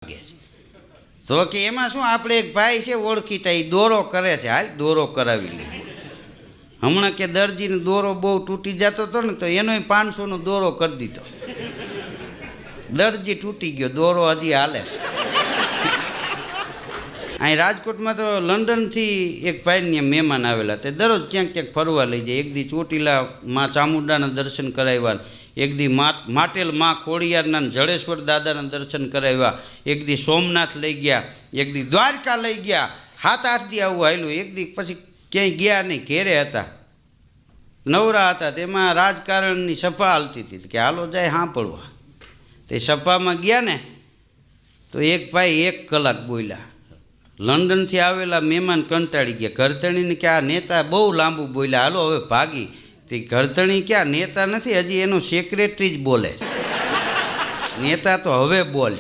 છે તો કે એમાં શું, આપણે એક ભાઈ છે ઓળખીતા, એ દોરો કરે છે, હાલ દોરો કરાવી લે. હમણાં કે દરજીને દોરો બહુ તૂટી જતો હતો ને, તો એનોય 500નો દોરો કરી દીધો. દરજી તૂટી ગયો, દોરો હજી હાલે છે. અહીં રાજકોટમાં તો લંડનથી એક ભાઈને મહેમાન આવેલા, તે દરરોજ ક્યાંક ક્યાંક ફરવા લઈ જાય. એક દી ચોટીલા માં ચામુંડાના દર્શન કરાવ્યા, એક દી માટેલ માં ખોડિયારના જડેશ્વર દાદાના દર્શન કરાવ્યા, એક દી સોમનાથ લઈ ગયા, એક દી દ્વારકા લઈ ગયા. 7-8 દી આવું હાલ્યું. એક દી પછી ક્યાંય ગયા નહીં, ઘેરે હતા, નવરા હતા. તેમાં રાજકારણની સભા હાલતી હતી કે હાલો જાય સાંભળવા. તે સભામાં ગયા ને તો એક ભાઈ 1 કલાક બોલ્યા. લંડનથી આવેલા મહેમાન કંટાળી ગયા. ઘરધણીને કે આ નેતા બહુ લાંબુ બોલ્યા, હાલો હવે ભાગી. તે ઘરધણી ક્યાં, નેતા નથી, હજી એનો સેક્રેટરી જ બોલે છે, નેતા તો હવે બોલ.